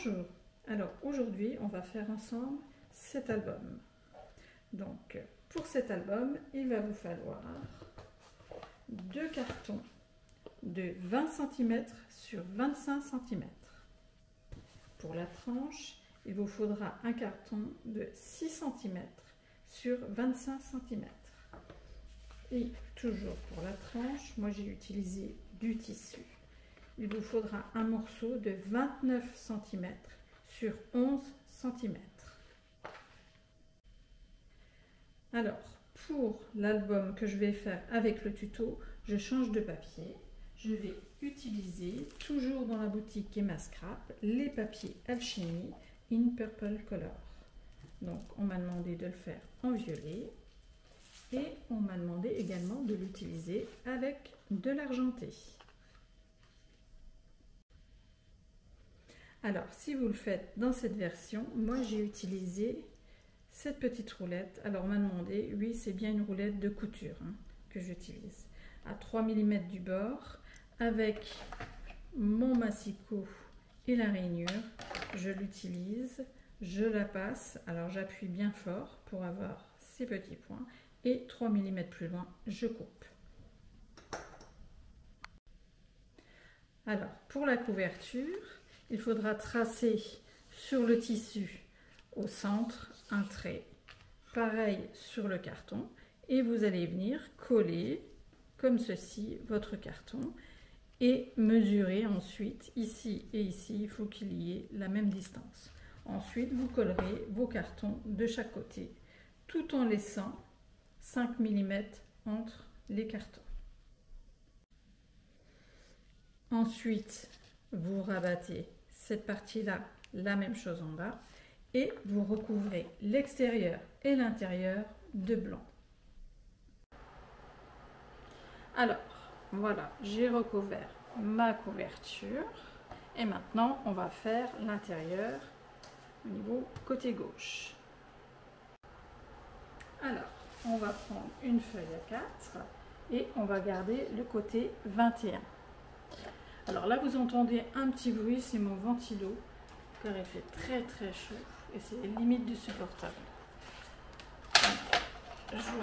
Bonjour, alors aujourd'hui on va faire ensemble cet album. Donc pour cet album il va vous falloir 2 cartons de 20 cm sur 25 cm. Pour la tranche il vous faudra un carton de 6 cm sur 25 cm. Et toujours pour la tranche, moi j'ai utilisé du tissu. Il vous faudra un morceau de 29 cm sur 11 cm. Alors, pour l'album que je vais faire avec le tuto, je change de papier. Je vais utiliser, toujours dans la boutique Emma Scrap, les papiers Alchimie in Purple Color. Donc, on m'a demandé de le faire en violet et on m'a demandé également de l'utiliser avec de l'argenté. Alors, si vous le faites dans cette version, moi j'ai utilisé cette petite roulette. Alors, on m'a demandé, oui, c'est bien une roulette de couture que j'utilise. À 3 mm du bord, avec mon massicot et la rainure, je l'utilise, je la passe. Alors, j'appuie bien fort pour avoir ces petits points et 3 mm plus loin, je coupe. Alors, pour la couverture, il faudra tracer sur le tissu au centre un trait, pareil sur le carton, et vous allez venir coller comme ceci votre carton et mesurer ensuite ici et ici, il faut qu'il y ait la même distance. Ensuite, vous collerez vos cartons de chaque côté tout en laissant 5 mm entre les cartons. Ensuite, vous rabattez cette partie-là, la même chose en bas, et vous recouvrez l'extérieur et l'intérieur de blanc. Alors, voilà, j'ai recouvert ma couverture et maintenant on va faire l'intérieur au niveau côté gauche. Alors, on va prendre une feuille à 4 et on va garder le côté 21. Alors là, vous entendez un petit bruit, c'est mon ventilo, car il fait très très chaud et c'est limite du supportable. J'ouvre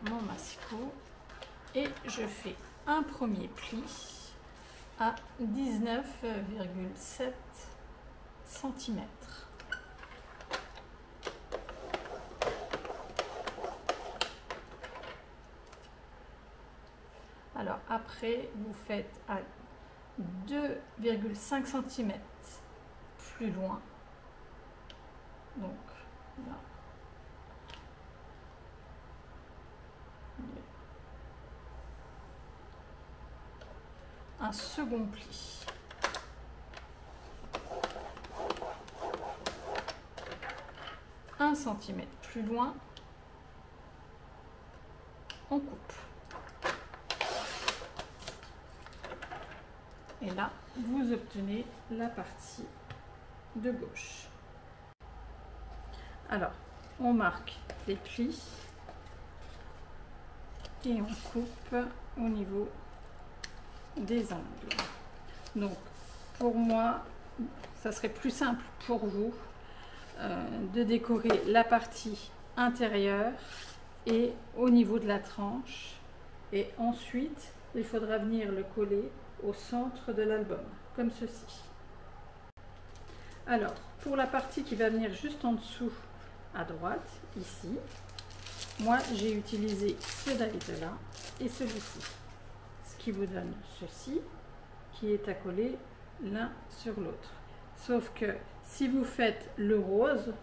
mon massicot et je fais un premier pli à 19,7 cm. Alors après, vous faites à 2,5 cm plus loin, donc là, un second pli, un centimètre plus loin, on coupe. Et là, vous obtenez la partie de gauche. Alors, on marque les plis et on coupe au niveau des angles. Donc, pour moi, ça serait plus simple pour vous de décorer la partie intérieure et au niveau de la tranche. Et ensuite, il faudra venir le coller au centre de l'album, comme ceci. Alors, pour la partie qui va venir juste en dessous, à droite, ici, moi j'ai utilisé ce David-là et celui-ci, ce qui vous donne ceci, qui est à coller l'un sur l'autre. Sauf que si vous faites le rose,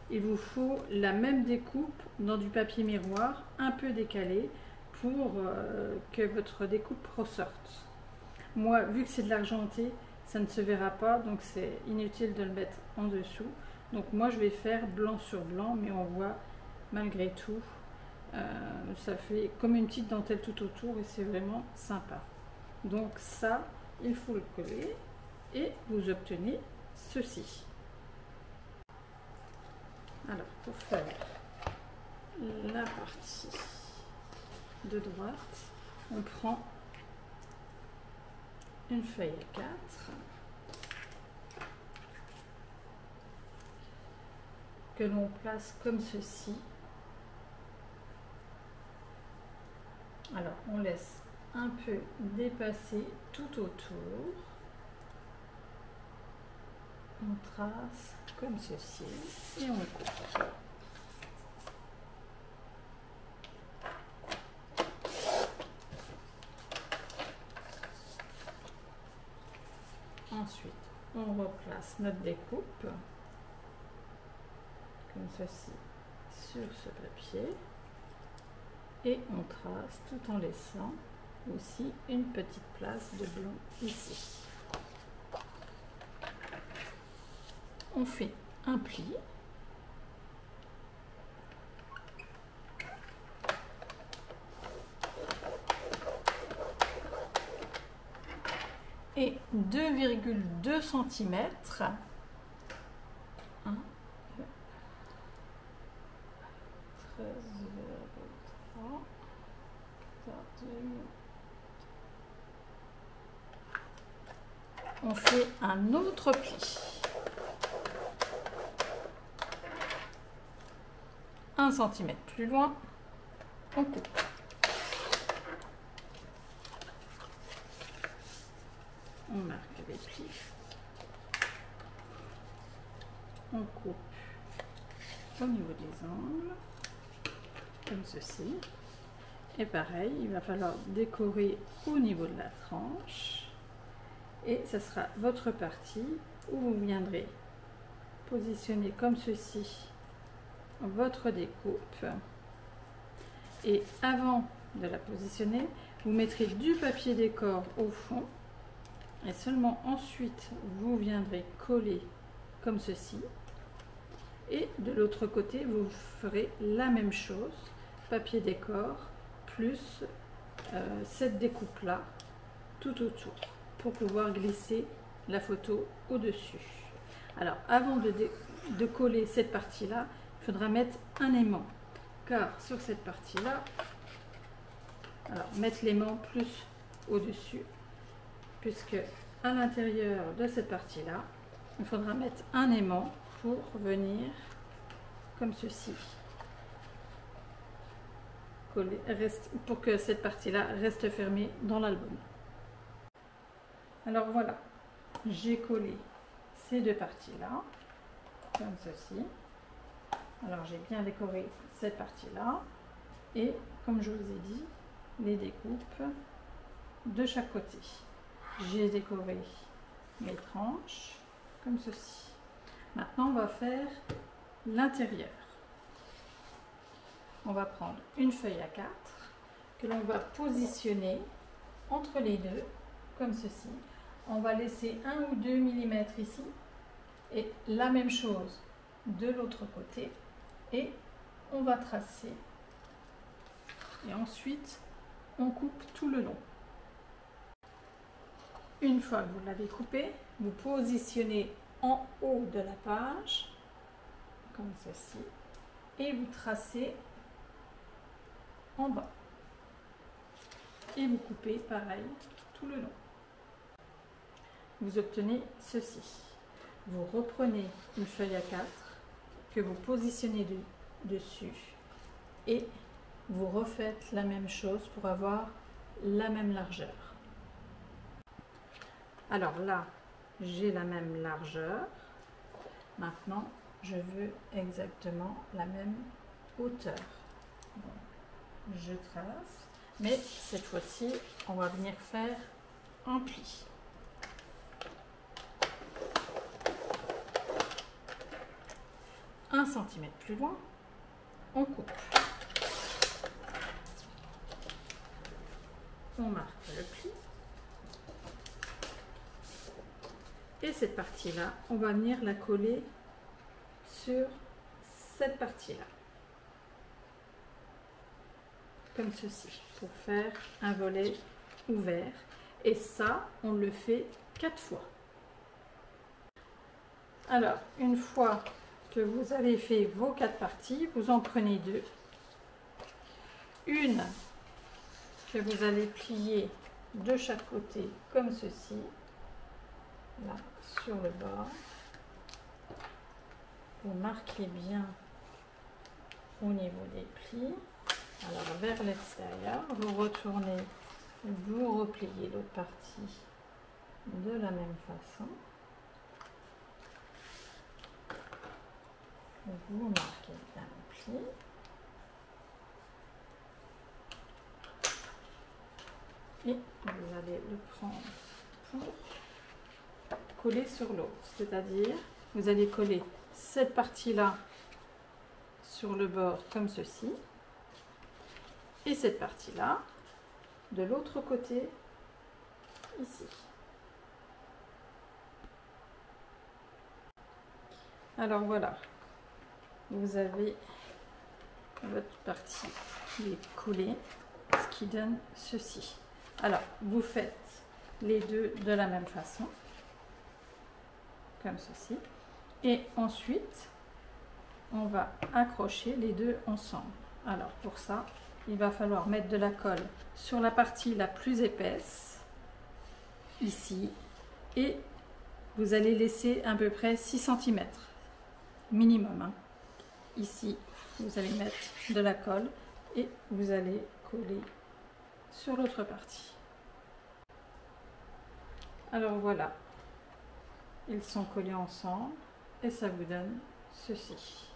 il vous faut la même découpe dans du papier miroir, un peu décalé, pour que votre découpe ressorte. Moi, vu que c'est de l'argenté, ça ne se verra pas, donc c'est inutile de le mettre en dessous. Donc moi, je vais faire blanc sur blanc, mais on voit malgré tout, ça fait comme une petite dentelle tout autour et c'est vraiment sympa. Donc ça, il faut le coller et vous obtenez ceci. Alors, pour faire la partie de droite, on prend une feuille à 4 que l'on place comme ceci. Alors on laisse un peu dépasser tout autour. On trace comme ceci et on coupe. Ensuite, on replace notre découpe comme ceci sur ce papier et on trace tout en laissant aussi une petite place de blanc ici. On fait un pli. Et 2,2 cm. 1, 2, 13,3, 14, on fait un autre pli. 1 cm plus loin, on coupe. On marque les plis. On coupe au niveau des angles, comme ceci. Et pareil, il va falloir décorer au niveau de la tranche. Et ce sera votre partie où vous viendrez positionner comme ceci votre découpe. Et avant de la positionner, vous mettrez du papier décor au fond. Et seulement ensuite, vous viendrez coller comme ceci. Et de l'autre côté, vous ferez la même chose, papier décor, plus cette découpe-là, tout autour, pour pouvoir glisser la photo au-dessus. Alors, avant de coller cette partie-là, il faudra mettre un aimant. Car sur cette partie-là, alors mettre l'aimant plus au-dessus, puisque à l'intérieur de cette partie-là, il faudra mettre un aimant pour venir comme ceci, coller, pour que cette partie-là reste fermée dans l'album. Alors voilà, j'ai collé ces deux parties-là, comme ceci. Alors j'ai bien décoré cette partie-là, et comme je vous ai dit, les découpes de chaque côté. J'ai décoré mes tranches comme ceci. Maintenant, on va faire l'intérieur. On va prendre une feuille A4 que l'on va positionner entre les deux, comme ceci. On va laisser 1 ou 2 mm ici, et la même chose de l'autre côté. Et on va tracer. Et ensuite, on coupe tout le long. Une fois que vous l'avez coupé, vous positionnez en haut de la page, comme ceci, et vous tracez en bas. Et vous coupez pareil tout le long. Vous obtenez ceci. Vous reprenez une feuille A4 que vous positionnez dessus et vous refaites la même chose pour avoir la même largeur. Alors là, j'ai la même largeur. Maintenant, je veux exactement la même hauteur. Bon, je trace, mais cette fois-ci, on va venir faire un pli. Un centimètre plus loin, on coupe. On marque le pli. Et cette partie-là, on va venir la coller sur cette partie-là. Comme ceci, pour faire un volet ouvert. Et ça, on le fait 4 fois. Alors, une fois que vous avez fait vos 4 parties, vous en prenez 2. Une que vous allez plier de chaque côté, comme ceci. Là, sur le bas. vous marquez bien au niveau des plis. Alors vers l'extérieur, vous retournez, vous repliez l'autre partie de la même façon. Vous marquez bien le pli. Et vous allez le prendre pour coller sur l'autre. C'est-à-dire, vous allez coller cette partie-là sur le bord comme ceci. Et cette partie-là de l'autre côté, ici. Alors voilà, vous avez votre partie qui est collée, ce qui donne ceci. Alors, vous faites les deux de la même façon, comme ceci. Et ensuite, on va accrocher les deux ensemble. Alors, pour ça, il va falloir mettre de la colle sur la partie la plus épaisse, ici. Et vous allez laisser à peu près 6 cm, minimum. Hein. Ici, vous allez mettre de la colle et vous allez coller sur l'autre partie. Alors voilà, ils sont collés ensemble et ça vous donne ceci.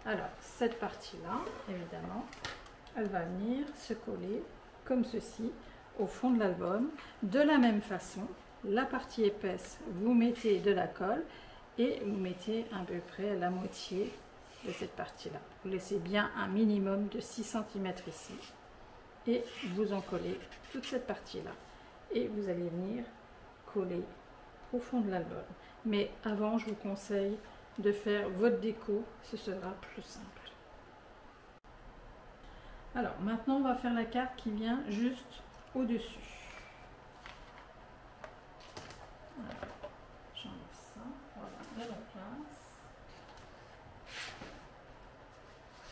Alors cette partie-là, évidemment, elle va venir se coller comme ceci au fond de l'album. De la même façon, la partie épaisse, vous mettez de la colle et vous mettez à peu près la moitié de cette partie-là. Vous laissez bien un minimum de 6 cm ici et vous en collez toute cette partie-là. Et vous allez venir coller au fond de l'album. Mais avant, je vous conseille de faire votre déco, ce sera plus simple. Alors maintenant, on va faire la carte qui vient juste au-dessus. J'enlève ça, voilà, de la place.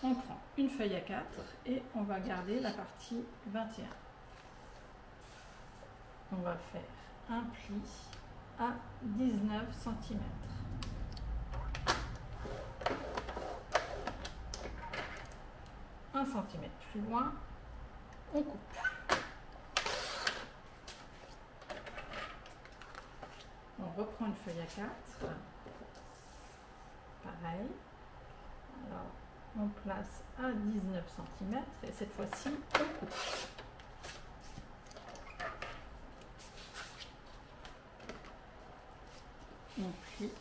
On prend une feuille à 4 et on va garder la partie 21. On va faire un pli à 19 cm. Un centimètre plus loin, on coupe. On reprend une feuille à 4. Pareil. Alors, on place à 19 cm et cette fois-ci, on coupe. On plie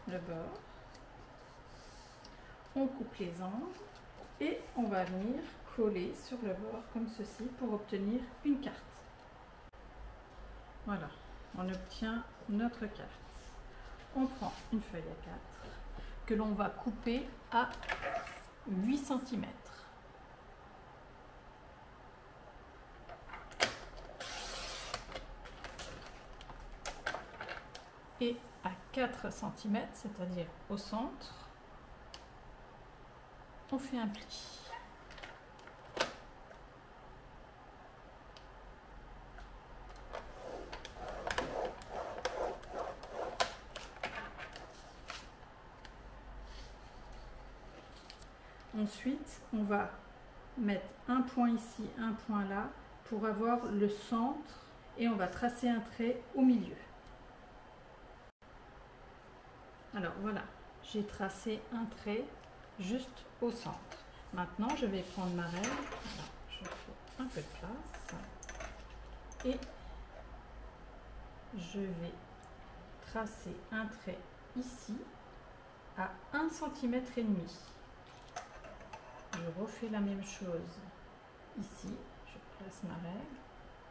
le bord, on coupe les angles et on va venir coller sur le bord comme ceci pour obtenir une carte. Voilà, on obtient notre carte. On prend une feuille à 4 que l'on va couper à 8 cm. Et à 4 cm, c'est-à-dire au centre, on fait un pli. Ensuite, on va mettre un point ici, un point là, pour avoir le centre et on va tracer un trait au milieu. Alors voilà, j'ai tracé un trait juste au centre. Maintenant, je vais prendre ma règle, voilà, je fais un peu de place et je vais tracer un trait ici à 1,5 cm. Je refais la même chose ici, je place ma règle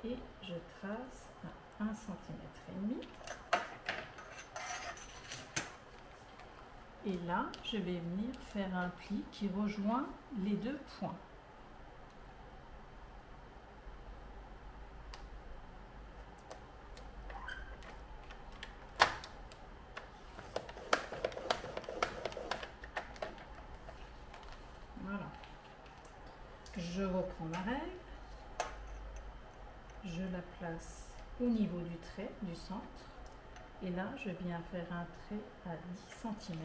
et je trace à 1,5 cm. Et là, je vais venir faire un pli qui rejoint les deux points. Voilà. Je reprends ma règle. Je la place au niveau du trait, du centre. Et là, je viens faire un trait à 10 cm.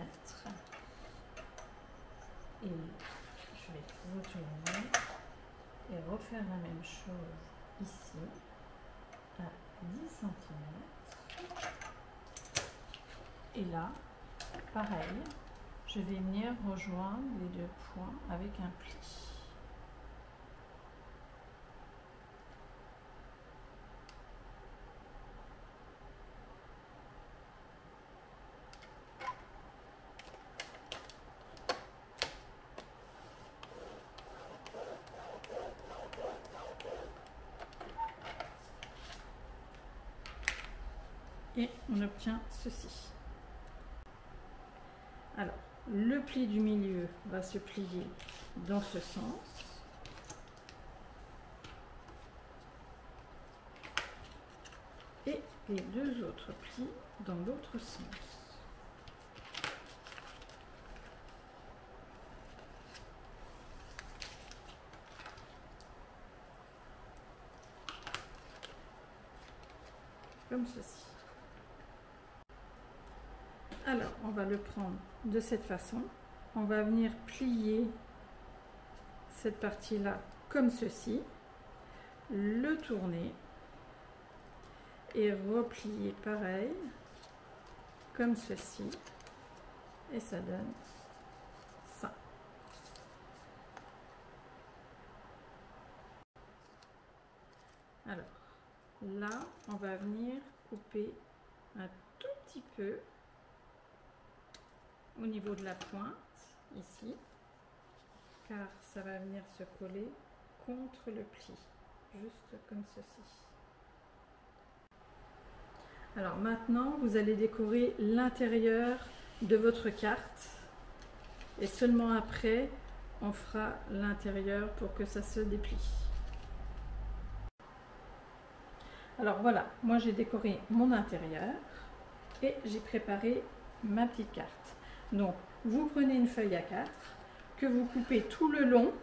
Et je vais retourner et refaire la même chose ici à 10 cm. Et là, pareil, je vais venir rejoindre les deux points avec un pli. Et on obtient ceci. Alors, le pli du milieu va se plier dans ce sens. Et les deux autres plis dans l'autre sens. Comme ceci. Alors, on va le prendre de cette façon. On va venir plier cette partie-là comme ceci, le tourner et replier pareil, comme ceci, et ça donne ça. Alors, là, on va venir couper un tout petit peu au niveau de la pointe, ici, car ça va venir se coller contre le pli, juste comme ceci. Alors maintenant, vous allez décorer l'intérieur de votre carte et seulement après, on fera l'intérieur pour que ça se déplie. Alors voilà, moi j'ai décoré mon intérieur et j'ai préparé ma petite carte. Donc, vous prenez une feuille A4 que vous coupez tout le long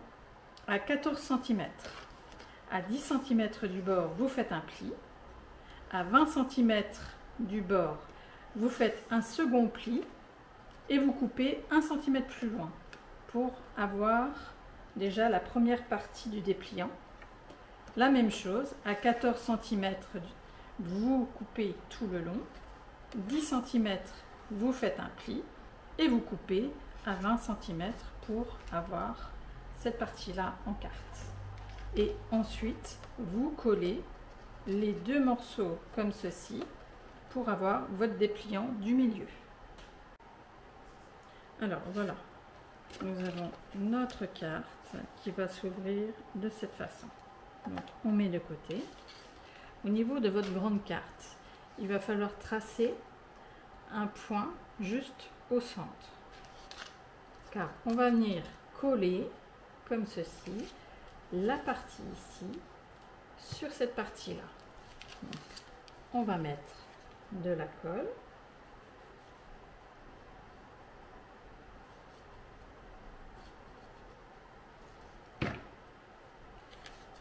à 14 cm. À 10 cm du bord, vous faites un pli. À 20 cm du bord, vous faites un second pli et vous coupez 1 cm plus loin pour avoir déjà la première partie du dépliant. La même chose, à 14 cm, vous coupez tout le long. 10 cm, vous faites un pli. Et vous coupez à 20 cm pour avoir cette partie-là en carte. Et ensuite, vous collez les deux morceaux comme ceci pour avoir votre dépliant du milieu. Alors voilà, nous avons notre carte qui va s'ouvrir de cette façon. Donc on met de côté. Au niveau de votre grande carte, il va falloir tracer un point juste au centre, car on va venir coller comme ceci la partie ici sur cette partie là. On va mettre de la colle,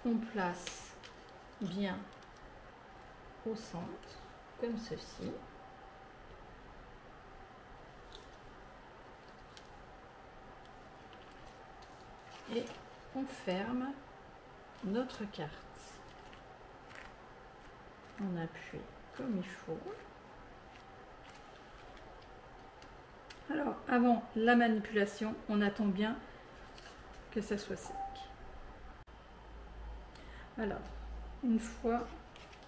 on place bien au centre comme ceci. Et on ferme notre carte. On appuie comme il faut. Alors, avant la manipulation, on attend bien que ça soit sec. Alors, une fois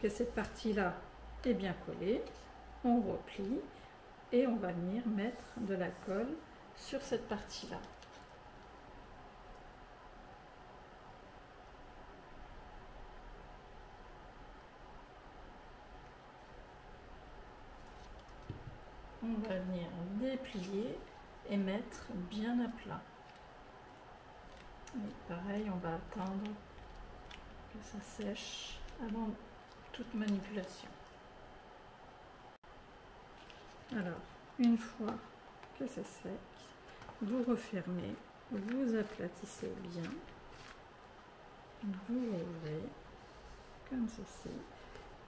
que cette partie-là est bien collée, on replie et on va venir mettre de la colle sur cette partie-là. On va venir déplier et mettre bien à plat. Et pareil, on va attendre que ça sèche avant toute manipulation. Alors, une fois que c'est sec, vous refermez, vous aplatissez bien, vous ouvrez comme ceci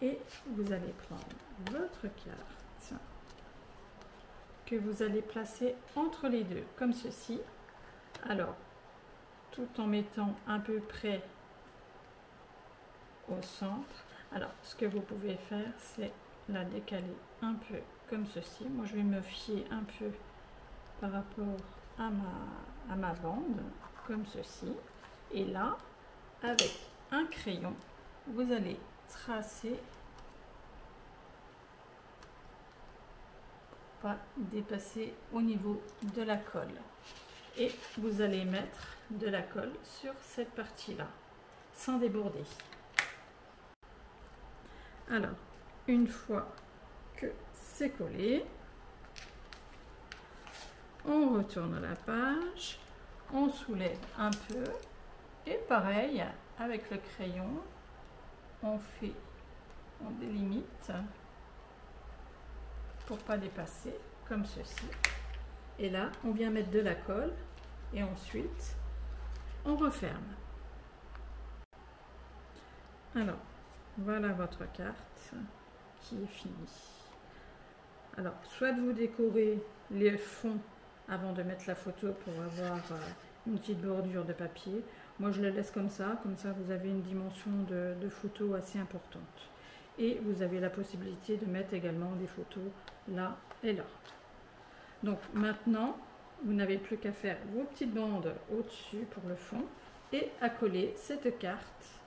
et vous allez prendre votre carte que vous allez placer entre les deux, comme ceci, Alors, tout en mettant à peu près au centre. Alors, ce que vous pouvez faire, c'est la décaler un peu comme ceci. Moi, je vais me fier un peu par rapport à ma bande, comme ceci. Et là, avec un crayon, vous allez tracer, pas dépasser au niveau de la colle. Et vous allez mettre de la colle sur cette partie-là, sans déborder. Alors, une fois que c'est collé, on retourne la page, on soulève un peu, et pareil, avec le crayon, on délimite pour pas dépasser, comme ceci. Et là, on vient mettre de la colle, et ensuite, on referme. Alors, voilà votre carte qui est finie. Alors, soit vous décorez les fonds avant de mettre la photo pour avoir une petite bordure de papier. Moi, je le laisse comme ça vous avez une dimension de photo assez importante. Et vous avez la possibilité de mettre également des photos là et là. Donc maintenant, vous n'avez plus qu'à faire vos petites bandes au-dessus pour le fond et à coller cette carte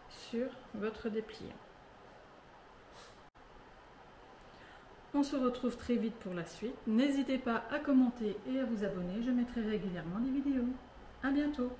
sur votre dépliant. On se retrouve très vite pour la suite. N'hésitez pas à commenter et à vous abonner. Je mettrai régulièrement des vidéos. À bientôt.